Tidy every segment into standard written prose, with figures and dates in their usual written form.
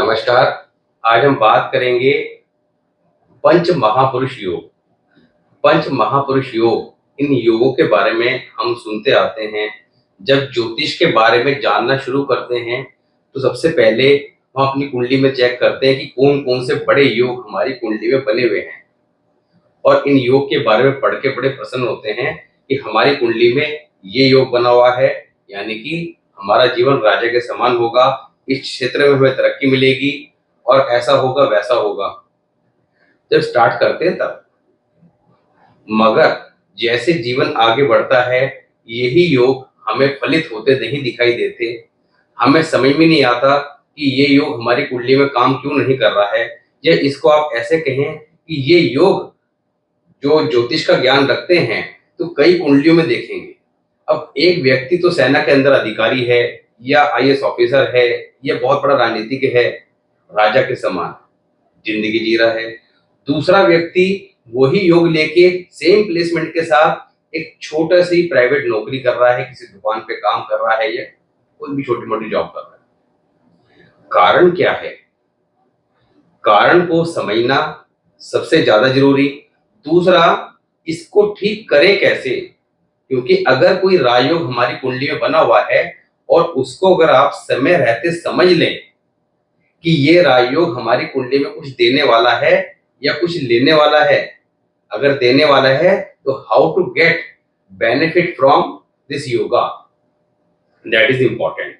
नमस्कार। आज हम बात करेंगे पंच महापुरुष योग। पंच महापुरुष योग, इन योगों के बारे में हम सुनते आते हैं। जब ज्योतिष के बारे में जानना शुरू करते हैं तो सबसे पहले हम अपनी कुंडली में चेक करते हैं कि कौन कौन से बड़े योग हमारी कुंडली में बने हुए हैं, और इन योग के बारे में पढ़ के बड़े प्रसन्न होते हैं कि हमारी कुंडली में ये योग बना हुआ है, यानी कि हमारा जीवन राजा के समान होगा, इस क्षेत्र में हमें तरक्की मिलेगी और ऐसा होगा वैसा होगा। जब स्टार्ट करते हैं तब, मगर जैसे जीवन आगे बढ़ता है यही योग हमें फलित होते नहीं दिखाई देते। हमें समझ में नहीं आता कि ये योग हमारी कुंडली में काम क्यों नहीं कर रहा है, या इसको आप ऐसे कहें कि ये योग जो ज्योतिष का ज्ञान रखते हैं तो कई कुंडलियों में देखेंगे। अब एक व्यक्ति तो सेना के अंदर अधिकारी है, या आईएएस ऑफिसर है, या बहुत बड़ा राजनीतिक है, राजा के समान जिंदगी जी रहा है। दूसरा व्यक्ति वही योग लेके सेम प्लेसमेंट के साथ एक छोटा सी प्राइवेट नौकरी कर रहा है, किसी दुकान पे काम कर रहा है, या कोई भी छोटी मोटी जॉब कर रहा है। कारण क्या है? कारण को समझना सबसे ज्यादा जरूरी। दूसरा, इसको ठीक करें कैसे, क्योंकि अगर कोई राजयोग हमारी कुंडली में बना हुआ है और उसको अगर आप समय रहते समझ लें कि ये राजयोग हमारी कुंडली में कुछ देने वाला है या कुछ लेने वाला है, अगर देने वाला है तो how to get benefit from this yoga, that is important.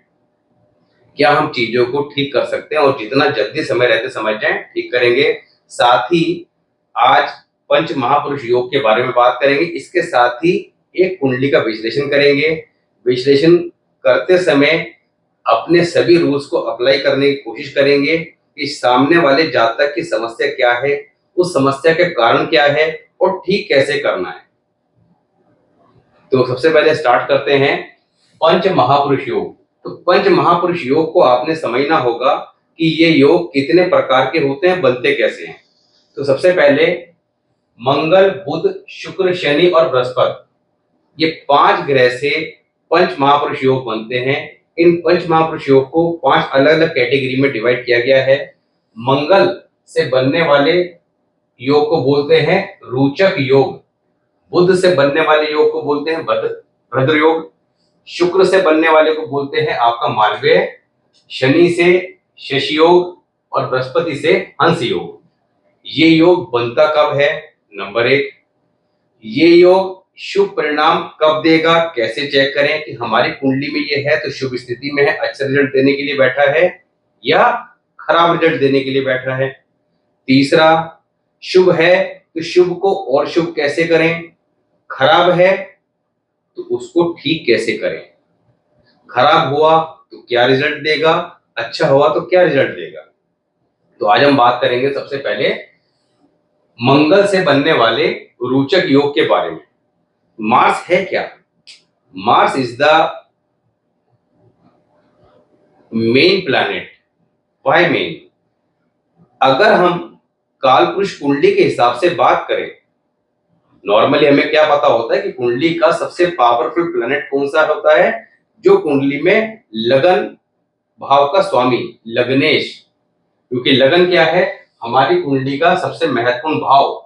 क्या हम चीजों को ठीक कर सकते हैं, और जितना जल्दी समय रहते समझ जाएं ठीक करेंगे। साथ ही आज पंच महापुरुष योग के बारे में बात करेंगे, इसके साथ ही एक कुंडली का विश्लेषण करेंगे। विश्लेषण करते समय अपने सभी रूल्स को अप्लाई करने की कोशिश करेंगे कि सामने वाले जातक की समस्या क्या है, उस समस्या के कारण क्या है, और ठीक कैसे करना है। तो सबसे पहले स्टार्ट करते हैं पंच महापुरुष योग। तो पंच महापुरुष योग को आपने समझना होगा कि ये योग कितने प्रकार के होते हैं, बनते कैसे हैं। तो सबसे पहले मंगल, बुध, शुक्र, शनि और बृहस्पति, ये 5 ग्रह से पंच महापुरुष योग बनते हैं। इन पंच महापुरुष योग को 5 अलग अलग कैटेगरी में डिवाइड किया गया है। मंगल से बनने वाले योग को बोलते हैं रोचक योग, बुध से बनने वाले योग को बोलते हैं भद्र योग, शुक्र से बनने वाले को बोलते हैं आपका मालवीय, शनि से शशि योग और बृहस्पति से हंस योग। ये योग बनता कब है? नंबर 1, ये योग शुभ परिणाम कब देगा, कैसे चेक करें कि हमारी कुंडली में ये है तो शुभ स्थिति में है, अच्छा रिजल्ट देने के लिए बैठा है, या खराब रिजल्ट देने के लिए बैठा है। तीसरा, शुभ है तो शुभ को और शुभ कैसे करें, खराब है तो उसको ठीक कैसे करें, खराब हुआ तो क्या रिजल्ट देगा, अच्छा हुआ तो क्या रिजल्ट देगा। तो आज हम बात करेंगे सबसे पहले मंगल से बनने वाले रोचक योग के बारे में। मार्स है क्या? Mars is the main planet. Why main? अगर हम कालपुरुष कुंडली के हिसाब से बात करें, नॉर्मली हमें क्या पता होता है कि कुंडली का सबसे पावरफुल प्लैनेट कौन सा होता है, जो कुंडली में लगन भाव का स्वामी लग्नेश, क्योंकि लगन क्या है, हमारी कुंडली का सबसे महत्वपूर्ण भाव,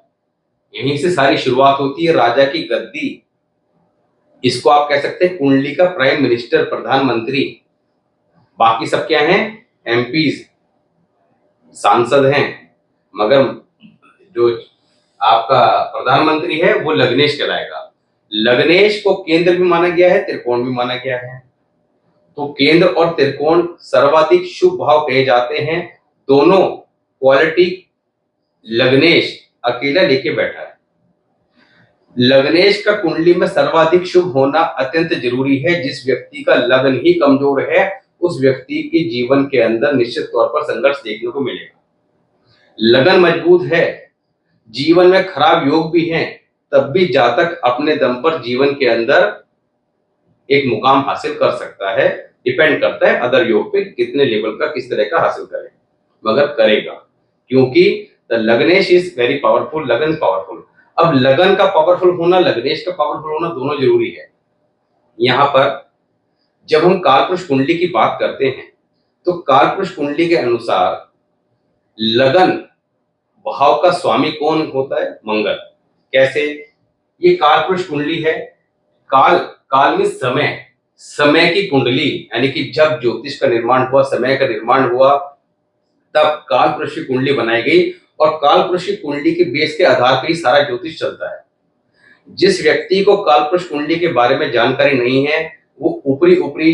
यहीं से सारी शुरुआत होती है, राजा की गद्दी। इसको आप कह सकते हैं कुंडली का प्राइम मिनिस्टर, प्रधानमंत्री। बाकी सब क्या हैं? एमपीज, सांसद हैं, मगर जो आपका प्रधानमंत्री है वो लग्नेश कहलाएगा। लग्नेश को केंद्र भी माना गया है, त्रिकोण भी माना गया है। तो केंद्र और त्रिकोण सर्वाधिक शुभ भाव कहे जाते हैं। दोनों क्वालिटी लग्नेश अकेला लेके बैठा है। लग्नेश का कुंडली में सर्वाधिक शुभ होना अत्यंत जरूरी है। जिस व्यक्ति का लग्न ही कमजोर है उस व्यक्ति के जीवन के अंदर निश्चित तौर पर संघर्ष देखने को मिलेगा। लगन मजबूत है, जीवन में खराब योग भी हैं, तब भी जातक अपने दम पर जीवन के अंदर एक मुकाम हासिल कर सकता है। डिपेंड करता है अदर योग पे कितने लेवल का किस तरह का हासिल करे, मगर करेगा, क्योंकि द लग्नेश इज वेरी पावरफुल, लगन पावरफुल। अब लगन का पावरफुल होना, लग्नेश का पावरफुल होना दोनों जरूरी है। यहाँ पर जब हम कालपुरुष कुंडली की बात करते हैं तो कालपुरुष कुंडली के अनुसार लगन भाव का स्वामी कौन होता है? मंगल। कैसे? ये काल पुरुष कुंडली है। काल, काल में समय, समय की कुंडली, यानी कि जब ज्योतिष का निर्माण हुआ, समय का निर्माण हुआ, तब काल पुरुष की कुंडली बनाई गई और काल पुरुष की कुंडली के बेस के आधार पर ही सारा ज्योतिष चलता है। जिस व्यक्ति को काल पुरुष कुंडली के बारे में जानकारी नहीं है, वो ऊपरी ऊपरी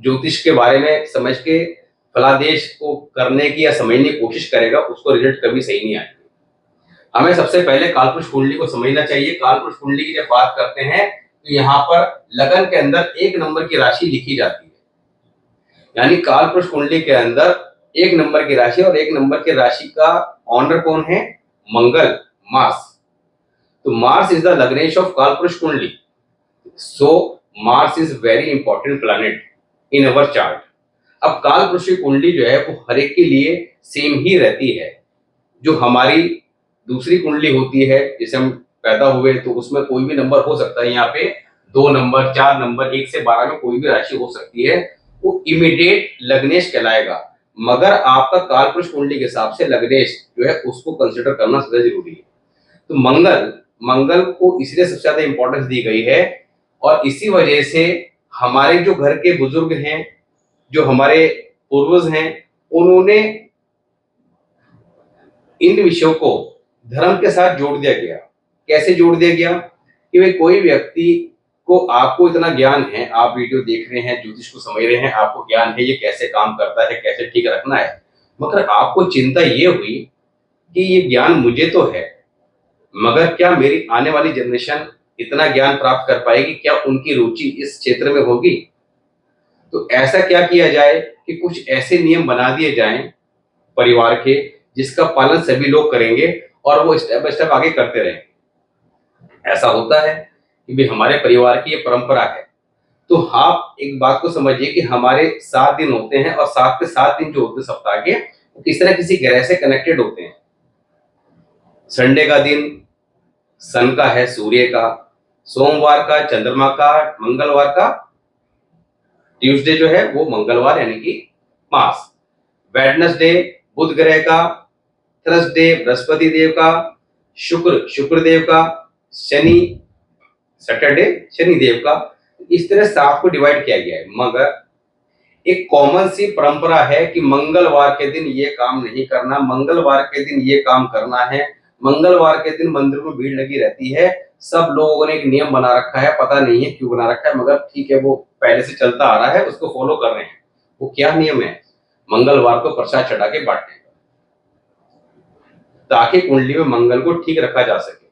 ज्योतिष के बारे में समझ के फलादेश को करने की या समझने की कोशिश करेगा, उसको रिजल्ट कभी सही नहीं आएगी। हमें सबसे पहले कालपुरुष कुंडली को समझना चाहिए। कालपुरुष कुंडली की जब बात करते हैं तो यहाँ पर लगन के अंदर 1 नंबर की राशि लिखी जाती है, यानी कालपुरुष कुंडली के अंदर 1 नंबर की राशि, और 1 नंबर की राशि का ऑनर कौन है? मंगल, मार्स। तो Mars is the lagnesh of Kaalpurush kundali. So Mars is very important planet in our chart. अब कालपुरुष की कुंडली जो है वो हर एक के लिए सेम ही रहती है। जो हमारी दूसरी कुंडली होती है, जैसे हम पैदा हुए तो उसमें कोई भी नंबर हो सकता है, यहाँ पे 2 नंबर, 4 नंबर, 1 से 12 में कोई भी राशि हो सकती है, वो इमीडिएट लग्नेश कहलाएगा। मगर आपका कालपुरुष कुंडली के हिसाब से लग्नेश जो है उसको कंसिडर करना सबसे जरूरी है। तो मंगल, मंगल को इसलिए सबसे ज्यादा इंपॉर्टेंस दी गई है, और इसी वजह से हमारे जो घर के बुजुर्ग हैं, जो हमारे पूर्वज हैं, उन्होंने इन विषयों को धर्म के साथ जोड़ दिया गया। कैसे जोड़ दिया गया? कि भाई कोई व्यक्ति को, आपको इतना ज्ञान है, आप वीडियो देख रहे हैं, ज्योतिष को समझ रहे हैं, आपको ज्ञान है ये कैसे काम करता है, कैसे ठीक रखना है, मगर आपको चिंता ये हुई कि ये ज्ञान मुझे तो है, मगर क्या मेरी आने वाली जनरेशन इतना ज्ञान प्राप्त कर पाएगी? क्या उनकी रुचि इस क्षेत्र में होगी? तो ऐसा क्या किया जाए कि कुछ ऐसे नियम बना दिए जाएं परिवार के, जिसका पालन सभी लोग करेंगे और वो स्टेप बाय स्टेप आगे करते रहेंगे। ऐसा होता है कि भाई हमारे परिवार की ये परंपरा है, तो आप एक बात को समझिए कि हमारे 7 दिन होते हैं, और 7 के 7 दिन जो होते हैं सप्ताह के, वो किसी न किसी ग्रह से कनेक्टेड होते हैं। संडे का दिन सन का है, सूर्य का, सोमवार का चंद्रमा का, मंगलवार का, ट्यूसडे जो है वो मंगलवार यानी कि मास, वेडनेसडे बुध ग्रह का, थर्सडे बृहस्पति देव का, शुक्र शुक्र देव का, शनि सैटरडे शनि देव का। इस तरह 7 को डिवाइड किया गया है। मगर एक कॉमन सी परंपरा है कि मंगलवार के दिन ये काम नहीं करना, मंगलवार के दिन ये काम करना है। मंगलवार के दिन मंदिर में भीड़ लगी रहती है। सब लोगों ने एक नियम बना रखा है, पता नहीं है क्यों बना रखा है, मगर ठीक है, वो पहले से चलता आ रहा है, उसको फॉलो कर रहे हैं। वो क्या नियम है? मंगलवार को प्रसाद चढ़ा के बांटने का, ताकि कुंडली में मंगल को ठीक रखा जा सके।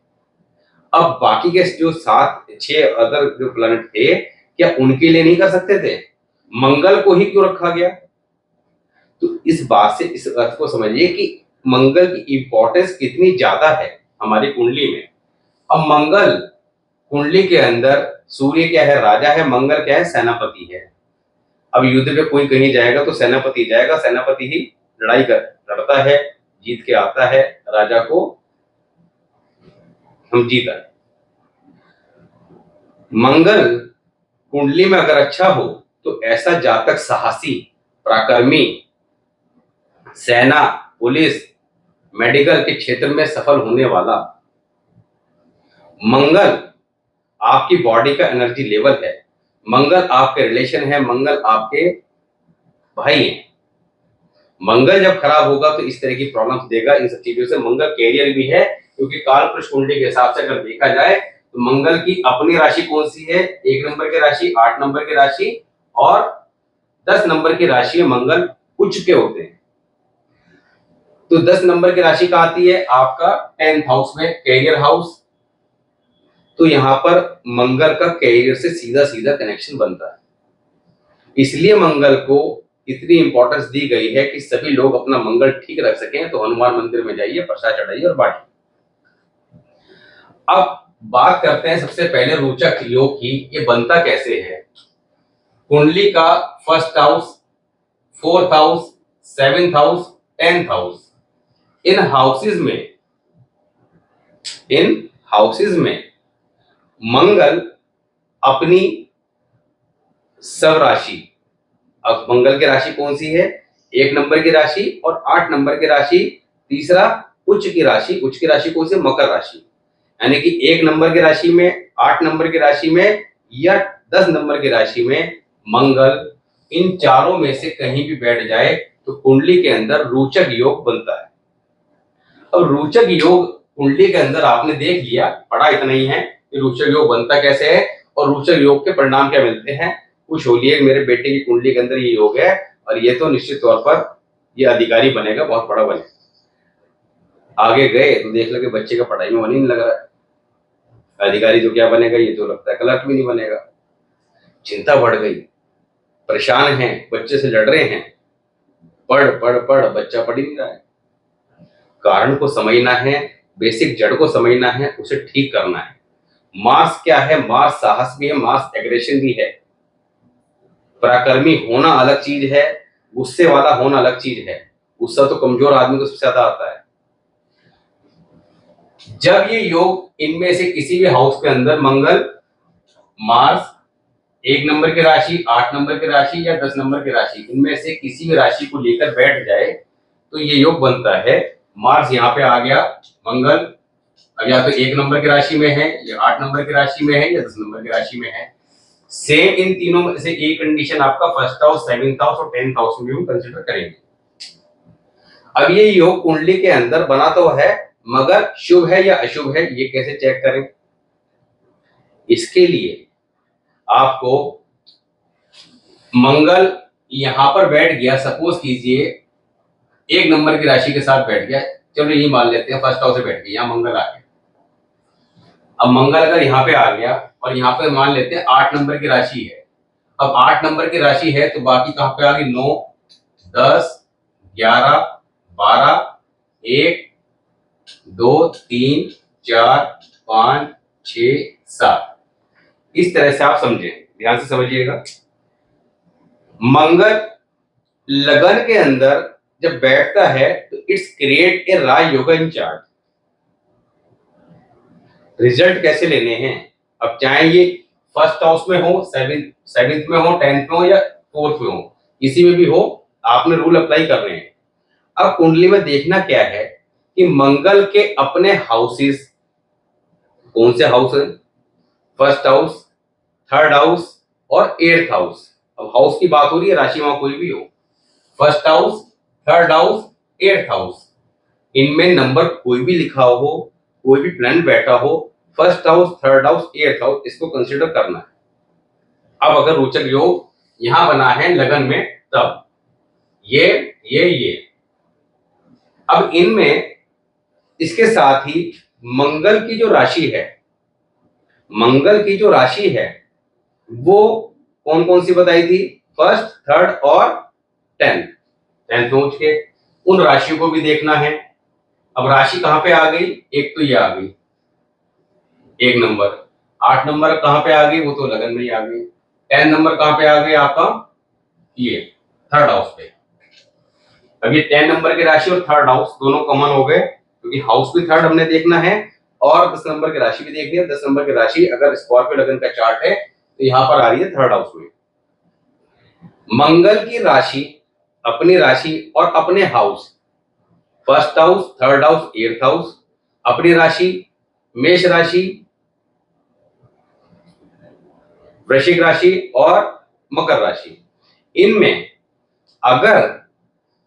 अब बाकी के जो 7-6 अदर जो प्लैनेट थे, क्या उनके लिए नहीं कर सकते थे? मंगल को ही क्यों रखा गया? तो इस बात से इस अर्थ को समझिए कि मंगल की इंपॉर्टेंस कितनी ज्यादा है हमारी कुंडली में। अब मंगल कुंडली के अंदर सूर्य क्या है? राजा है। मंगल क्या है? सेनापति है। अब युद्ध में कोई कहीं जाएगा तो सेनापति जाएगा, सेनापति ही लड़ाई कर लड़ता है, जीत के आता है, राजा को हम जीता है। मंगल कुंडली में अगर अच्छा हो तो ऐसा जातक साहसी, पराक्रमी, सेना, पुलिस, मेडिकल के क्षेत्र में सफल होने वाला। मंगल आपकी बॉडी का एनर्जी लेवल है, मंगल आपके रिलेशन है, मंगल आपके भाई हैं। मंगल जब खराब होगा तो इस तरह की प्रॉब्लम्स देगा। इन सब चीजों से मंगल कैरियर भी है, क्योंकि कालपुरुष कुंडली के हिसाब से अगर देखा जाए तो मंगल की अपनी राशि कौन सी है? 1 नंबर की राशि, 8 नंबर की राशि और 10 नंबर की राशि में मंगल उच्च के होते हैं। तो 10 नंबर की राशि कहाँ आती है? आपका 10th हाउस में, कैरियर हाउस। तो यहाँ पर मंगल का कैरियर से सीधा सीधा कनेक्शन बनता है। इसलिए मंगल को इतनी इंपॉर्टेंस दी गई है कि सभी लोग अपना मंगल ठीक रख सकें। तो हनुमान मंदिर में जाइए, प्रसाद चढ़ाइए और बांटिए। अब बात करते हैं सबसे पहले रोचक योग की। ये बनता कैसे है? कुंडली का 1st house, 4th house, 7th house, 10th house, इन हाउसेज में मंगल अपनी सब राशि, अब मंगल की राशि कौन सी है? 1 नंबर की राशि और 8 नंबर की राशि, तीसरा उच्च की राशि, उच्च की राशि कौन सी, मकर राशि, यानी कि 1 नंबर की राशि में, 8 नंबर की राशि में या 10 नंबर की राशि में मंगल, इन चारों में से कहीं भी बैठ जाए तो कुंडली के अंदर रोचक योग बनता है। अब रोचक योग कुंडली के अंदर आपने देख लिया, पढ़ा इतना ही है कि रोचक योग बनता कैसे है और रोचक योग के परिणाम क्या मिलते हैं। खुश होलिए, मेरे बेटे की कुंडली के अंदर ये योग है और ये तो निश्चित तौर पर ये अधिकारी बनेगा, बहुत बड़ा बनेगा। आगे गए तो देख लो कि बच्चे का पढ़ाई में मन ही नहीं लग रहा है, अधिकारी तो क्या बनेगा, ये तो लगता है कलेक्टर भी नहीं बनेगा। चिंता बढ़ गई, परेशान हैं, बच्चे से लड़ रहे हैं, पढ़ पढ़ पढ़, बच्चा पढ़ ही नहीं रहा है। कारण को समझना है, बेसिक जड़ को समझना है, उसे ठीक करना है। मार्स क्या है, मार्स साहस भी है, मार्स एग्रेशन भी है। पराक्रमी होना अलग चीज है, गुस्से वाला होना अलग चीज है। गुस्सा तो कमजोर आदमी को सबसे ज्यादा आता है। जब ये योग इनमें से किसी भी हाउस के अंदर मंगल, मार्स, 1 नंबर की राशि, 8 नंबर की राशि या 10 नंबर की राशि, इनमें से किसी भी राशि को लेकर बैठ जाए तो ये योग बनता है। मार्स यहाँ पे आ गया, मंगल अब या तो 1 नंबर की राशि में है या 8 नंबर की राशि में है या 10 नंबर की राशि में है। सेम इन तीनों में से एक कंडीशन आपका फर्स्ट हाउस, सेवेंथ हाउस और 10th हाउस में भी हम कंसिडर करेंगे। अब ये योग कुंडली के अंदर बना तो है, मगर शुभ है या अशुभ है, ये कैसे चेक करें। इसके लिए आपको मंगल यहां पर बैठ गया, सपोज कीजिए 1 नंबर की राशि के साथ बैठ गया, चलो ये मान लेते हैं फर्स्ट हाउस से बैठ गया, यहां मंगल आ गया। अब मंगल अगर यहाँ पे आ गया और यहाँ पे मान लेते हैं 8 नंबर की राशि है, अब 8 नंबर की राशि है तो बाकी कहां पे आ गई, 9, 10, 11, 12, 1, 2, 3, 4, 5, 6, 7, इस तरह से आप समझें, ध्यान से समझिएगा। मंगल लगन के अंदर जब बैठता है तो it's create a Raj yoga in chart. Result कैसे लेने हैं, अब चाहे ये फर्स्ट हाउस में हो, सेवेंथ में हो, 10th में हो या 4th में हो, किसी में भी हो, आपने रूल अप्लाई कर रहे हैं। अब कुंडली में देखना क्या है कि मंगल के अपने हाउसेस कौन से हाउस है, फर्स्ट हाउस, थर्ड हाउस और 8th हाउस। अब हाउस की बात हो रही है, राशि वहां कोई भी हो, first house, third house, 8th house, इनमें नंबर कोई भी लिखा हो, कोई भी प्लैनेट बैठा हो, first house, third house, 8th house, इसको कंसीडर करना है। अब अगर रोचक योग यहां बना है लगन में, तब ये अब इनमें इसके साथ ही मंगल की जो राशि है, मंगल की जो राशि है वो कौन कौन सी बताई थी, फर्स्ट, थर्ड और 10th पहुंच के उन राशियों को भी देखना है। अब राशि कहां पे आ गई, एक तो ये आ गई 1 नंबर, 8 नंबर कहां पे आ गई, वो तो लगन में ही आ गई, 10 नंबर कहां पे आ गई आपका, ये थर्ड हाउस पे। अब ये 10 नंबर की राशि और थर्ड हाउस दोनों कॉमन हो गए, क्योंकि हाउस भी थर्ड हमने देखना है और 10 नंबर की राशि भी देखनी है। 10 नंबर की राशि अगर स्कॉर्पियो लगन का चार्ट है तो यहां पर आ रही है थर्ड हाउस में। मंगल की राशि, अपनी राशि और अपने house, first house, third house, 8th house, अपनी राशि मेष राशि, वृश्चिक राशि और मकर राशि, इनमें अगर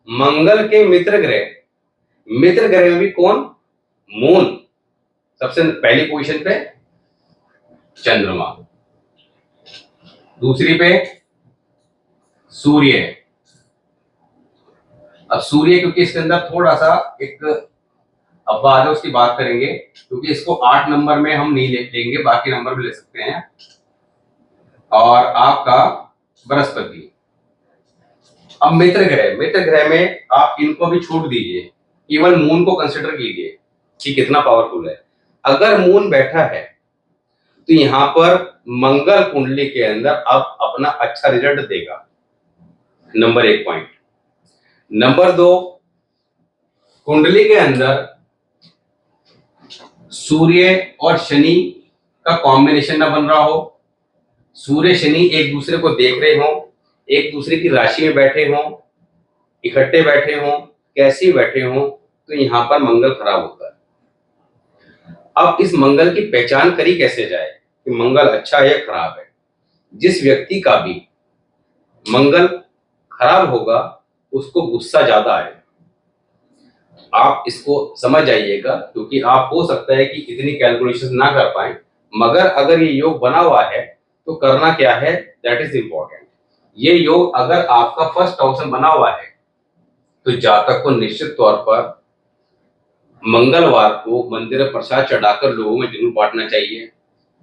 मंगल के मित्र ग्रह में भी कौन, मून सबसे पहली पोजीशन पे, चंद्रमा दूसरी पे, सूर्य। अब सूर्य क्योंकि इसके अंदर थोड़ा सा एक अब बाद में उसकी बात करेंगे, क्योंकि इसको 8 नंबर में हम नहीं लेंगे, बाकी नंबर भी ले सकते हैं। और आपका बृहस्पति। अब मित्र ग्रह में आप इनको भी छूट दीजिए, केवल मून को कंसिडर कीजिए कि कितना पावरफुल है। अगर मून बैठा है तो यहां पर मंगल कुंडली के अंदर अब अपना अच्छा रिजल्ट देगा, नंबर 1 पॉइंट। नंबर 2, कुंडली के अंदर सूर्य और शनि का कॉम्बिनेशन ना बन रहा हो, सूर्य शनि एक दूसरे को देख रहे हो, एक दूसरे की राशि में बैठे हो, इकट्ठे बैठे हों, कैसे ही बैठे हों, तो यहाँ पर मंगल खराब होता है। अब इस मंगल की पहचान करी कैसे जाए कि मंगल अच्छा है या खराब है? जिस व्यक्ति का भी मंगल खराब होगा उसको गुस्सा ज्यादा आएगा। आप इसको समझ जाइएगा, क्योंकि आप हो सकता है कि इतनी कैलकुलेशन ना कर पाए, मगर अगर ये योग बना हुआ है तो करना क्या है, दैट इज इंपॉर्टेंट। ये योग अगर आपका फर्स्ट हाउस में बना हुआ है तो जातक को निश्चित तौर पर मंगलवार को मंदिर में प्रसाद चढ़ाकर लोगों में जरूर बांटना चाहिए।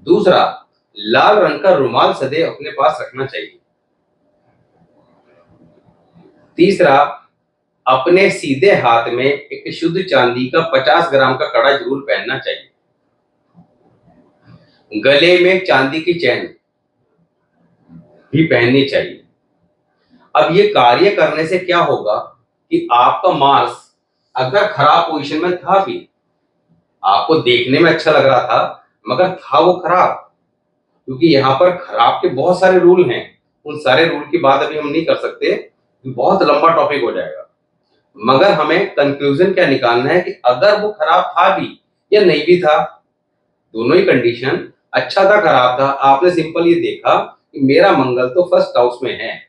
दूसरा, लाल रंग का रुमाल सदैव अपने पास रखना चाहिए। तीसरा, अपने सीधे हाथ में एक शुद्ध चांदी का 50 ग्राम का कड़ा जरूर पहनना चाहिए। गले में चांदी की चैन भी पहननी चाहिए। अब ये कार्य करने से क्या होगा कि आपका मार्स अगर खराब पोजीशन में था भी, आपको देखने में अच्छा लग रहा था मगर था वो खराब, क्योंकि यहाँ पर खराब के बहुत सारे रूल हैं। उन सारे रूल की बात अभी हम नहीं कर सकते, बहुत लंबा टॉपिक हो जाएगा। मगर हमें कंक्लूजन क्या निकालना है कि अगर वो खराब था भी या नहीं भी था, दोनों ही कंडीशन अच्छा था खराब था, आपने सिंपल ये देखा कि मेरा मंगल तो फर्स्ट हाउस में है,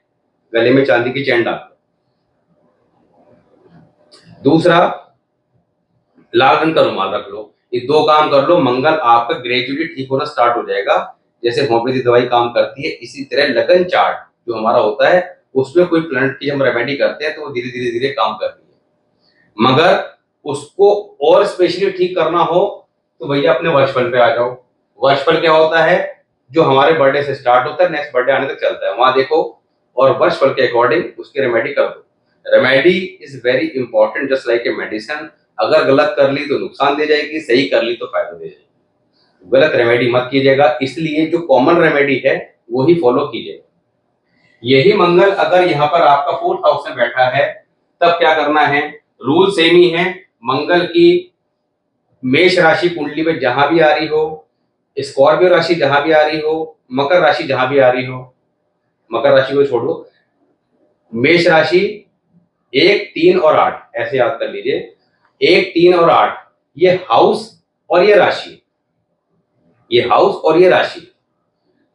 गले में चांदी की चैन डाल। दूसरा, लाल रंग का रुमाल रख लो। ये दो काम कर लो, मंगल आपका ग्रेजुअली ठीक होना स्टार्ट हो जाएगा। जैसे होम्योपैथी दवाई काम करती है, इसी तरह लगन चार्ट जो हमारा होता है उसमें कोई प्लांट की हम रेमेडी करते हैं तो वो धीरे धीरे धीरे काम करती है। मगर उसको और स्पेशली ठीक करना हो तो भैया अपने वर्षफल पे आ जाओ। वर्षफल क्या होता है, जो हमारे बर्थडे से स्टार्ट होता है नेक्स्ट बर्थडे आने तक चलता है, वहां देखो और वर्षफल के अकॉर्डिंग उसकी रेमेडी कर दो। Remedy is very important, just like a medicine. अगर गलत कर ली तो नुकसान दे जाएगी, सही कर ली तो फायदा दे जाएगी। गलत रेमेडी मत कीजिएगा, इसलिए जो कॉमन रेमेडी है वो ही फॉलो कीजिएगा। यही मंगल अगर यहाँ पर आपका फोर्थ हाउस में बैठा है तब क्या करना है, रूल सेम ही है। मंगल की मेष राशि कुंडली में जहां भी आ रही हो, स्कॉर्पियो राशि जहां भी आ रही हो, मकर राशि जहां भी आ रही हो, मकर राशि को छोड़ो, मेष राशि 1, 3 और 8 ऐसे याद कर लीजिए। 1, 3 और 8 ये हाउस और ये राशि, ये हाउस और ये राशि,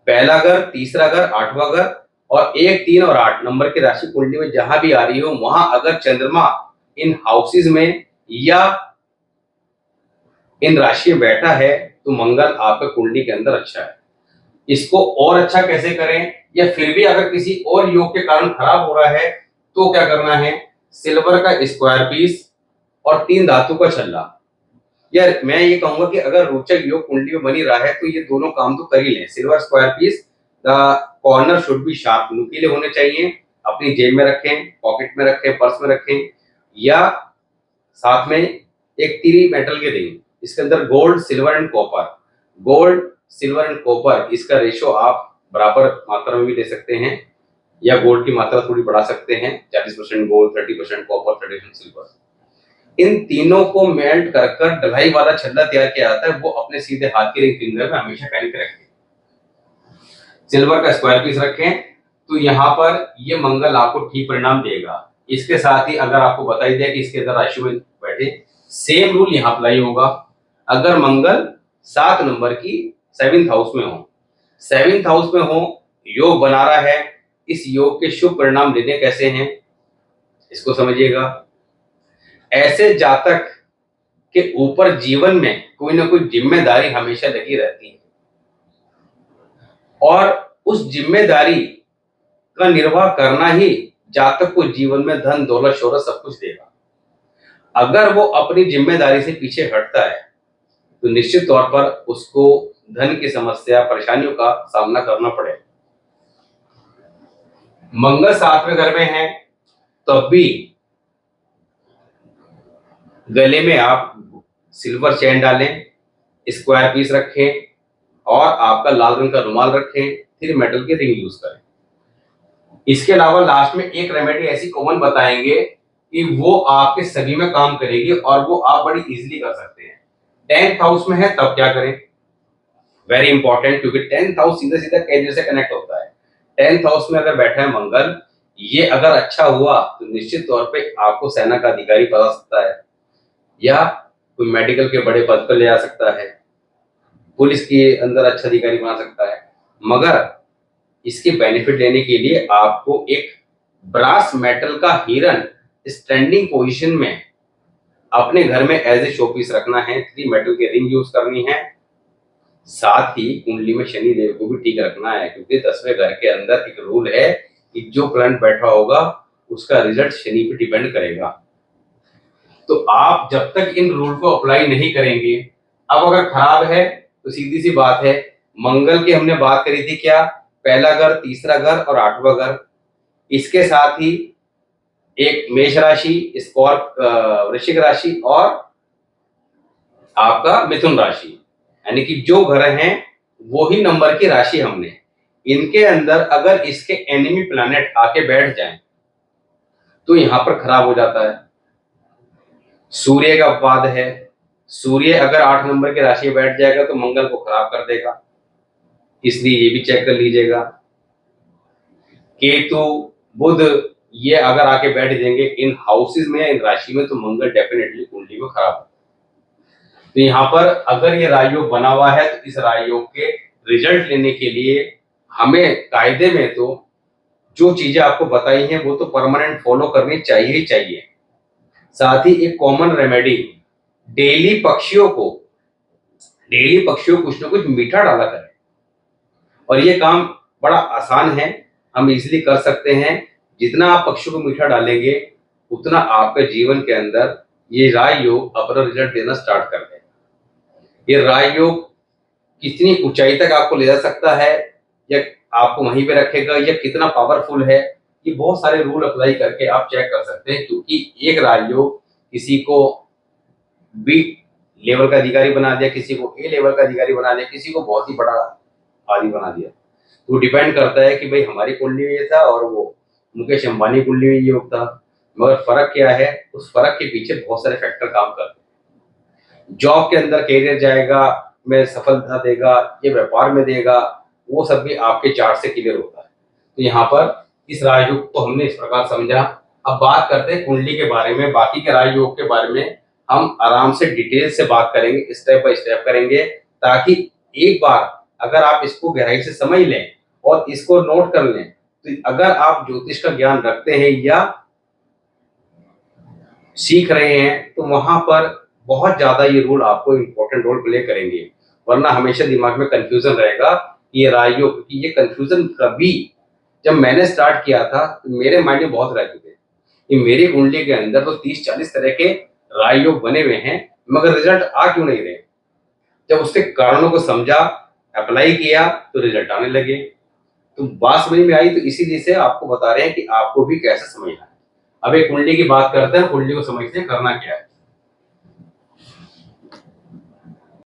पहला घर, तीसरा घर, आठवां घर, और 1, 3 और 8 नंबर की राशि कुंडली में जहां भी आ रही हो वहां अगर चंद्रमा इन हाउसेज में या इन राशि में बैठा है तो मंगल आपके कुंडली के अंदर अच्छा है। इसको और अच्छा कैसे करें, या फिर भी अगर किसी और योग के कारण खराब हो रहा है तो क्या करना है, सिल्वर का स्क्वायर पीस और 3 धातु का छल्ला। यार मैं ये कहूंगा कि अगर रोचक योग कुंडली में बनी रहा है तो ये दोनों काम तो कर ही लें। Silver square piece, the corner should be sharp, नुकीले होने चाहिए, अपनी जेब में रखें, पॉकेट में रखें, पर्स में रखें, या साथ में एक तीरी मेटल के रिंग, इसके अंदर gold silver and copper, gold silver and copper इसका रेशो आप बराबर मात्रा में भी दे सकते हैं, या गोल्ड की मात्रा थोड़ी बढ़ा सकते हैं, 40% गोल्ड, 30% कॉपर, 30% सिल्वर। इन तीनों को मेल्ट कर कर ढलाई वाला छल्ला तैयार किया जाता है, वो अपने सीधे हाथ के रिंग फिंगर में हमेशा पहन के रखें। सिल्वर का स्क्वायर पीस रखें तो यहाँ पर ये मंगल आपको ठीक परिणाम देगा। इसके साथ ही अगर आपको बताई दिया कि इसके अंदर राशि में बैठे, सेम रूल यहाँ अप्लाई होगा। अगर मंगल 7 नंबर की 7th हाउस में हो, 7th हाउस में हो, योग बना रहा है, इस योग के शुभ परिणाम लेने कैसे हैं इसको समझिएगा। ऐसे जातक के ऊपर जीवन में कोई ना कोई जिम्मेदारी हमेशा लगी रहती है और उस जिम्मेदारी का निर्वाह करना ही जातक को जीवन में धन दौलत शोहरत सब कुछ देगा। अगर वो अपनी जिम्मेदारी से पीछे हटता है तो निश्चित तौर पर उसको धन की समस्या परेशानियों का सामना करना पड़ेगा। मंगल 7वें घर में है तब भी गले में आप सिल्वर चेन डालें, स्क्वायर पीस रखें और आपका लाल रंग का रुमाल रखें, फिर मेटल की रिंग यूज करें। इसके अलावा लास्ट में एक रेमेडी ऐसी कॉमन बताएंगे कि वो आपके सभी में काम करेगी और वो आप बड़ी इजीली कर सकते हैं। 10th हाउस में है तब क्या करें, वेरी इंपॉर्टेंट, क्योंकि 10th हाउस सीधा सीधा कैरियर से कनेक्ट होता है। 10th हाउस में अगर बैठा है मंगल, ये अगर अच्छा हुआ तो निश्चित तौर पे आपको सेना का अधिकारी बना सकता है, या कोई मेडिकल के बड़े पद पर ले आ सकता है, पुलिस के अंदर अच्छा अधिकारी बना सकता है। मगर इसके बेनिफिट लेने के लिए आपको एक ब्रास मेटल का हिरन स्टैंडिंग पोजीशन में अपने घर में एज ए शो पीस रखना है, 3 मेटल की रिंग यूज करनी है, साथ ही कुंडली में शनि देव को भी ठीक रखना है, क्योंकि 10वें घर के अंदर एक रूल है कि जो प्लांट बैठा होगा उसका रिजल्ट शनि पे डिपेंड करेगा। तो आप जब तक इन रूल को अप्लाई नहीं करेंगे, अब अगर खराब है तो सीधी सी बात है, मंगल की हमने बात करी थी क्या, पहला घर, तीसरा घर और 8वां घर, इसके साथ ही एक मेष राशि, वृश्चिक राशि और आपका मिथुन राशि, यानी कि जो घर हैं वो ही नंबर की राशि हमने, इनके अंदर अगर इसके एनिमी प्लैनेट आके बैठ जाएं तो यहां पर खराब हो जाता है। सूर्य का अपवाद है, सूर्य अगर 8 नंबर की राशि में बैठ जाएगा तो मंगल को खराब कर देगा, इसलिए ये भी चेक कर लीजिएगा। केतु, बुध, ये अगर आके बैठ जाएंगे इन हाउसेज में, इन राशि में, तो मंगल डेफिनेटली कुंडली में खराब। तो यहाँ पर अगर ये राजयोग बना हुआ है तो इस राजयोग के रिजल्ट लेने के लिए हमें कायदे में तो जो चीजें आपको बताई हैं वो तो परमानेंट फॉलो करनी चाहिए ही चाहिए। साथ ही एक कॉमन रेमेडी, डेली पक्षियों को कुछ ना कुछ मीठा डाला करें, और ये काम बड़ा आसान है, हम इजीली कर सकते हैं। जितना आप पक्षियों को मीठा डालेंगे उतना आपके जीवन के अंदर ये राजयोग अपना रिजल्ट देना स्टार्ट कर देगा। ये राजयोग कितनी ऊंचाई तक आपको ले जा सकता है या आपको वहीं पे रखेगा या कितना पावरफुल है, ये बहुत सारे रूल अप्लाई करके आप चेक कर सकते हैं, क्योंकि एक राजयोग किसी को बी लेवल का अधिकारी बना दिया, किसी को ए लेवल का अधिकारी बना दिया, किसी को बहुत ही बड़ा आदि बना दिया। तो डिपेंड करता है कि भाई हमारी कुंडली में ये था और वो मुकेश अंबानी कुंडली में ये था, मगर फर्क क्या है, उस फर्क के पीछे बहुत सारे फैक्टर काम करते हैं। जॉब के अंदर कैरियर जाएगा, में सफलता देगा, ये व्यापार में देगा, वो सब भी आपके चार्ट से क्लियर होता है। तो यहाँ पर इस राजयोग को हमने इस प्रकार समझा। अब बात करते हैं कुंडली के बारे में, बाकी के राजयोग के बारे में हम आराम से डिटेल से बात करेंगे, स्टेप बाय स्टेप करेंगे, ताकि एक बार अगर आप इसको गहराई से समझ लें और इसको नोट कर लें, तो अगर आप ज्योतिष का ज्ञान रखते हैं या सीख रहे हैं तो वहां पर बहुत ज्यादा ये रूल आपको इंपॉर्टेंट रोल प्ले करेंगे। वरना हमेशा दिमाग में कंफ्यूजन रहेगा कि ये राजयोग, क्योंकि ये कंफ्यूजन कभी जब मैंने स्टार्ट किया था तो मेरे माइंड में बहुत रहते थे कि मेरी कुंडली के अंदर तो 30-40 तरह के राजयोग बने हुए हैं, मगर रिजल्ट आ क्यों नहीं रहे। जब उसके कारणों को समझा, अप्लाई किया तो रिजल्ट आने लगे। तो बात समझ में आई, तो इसीलिए से आपको बता रहे हैं कि आपको भी कैसे समझना है। अब एक कुंडली की बात करते हैं, कुंडली को समझते हैं करना क्या है।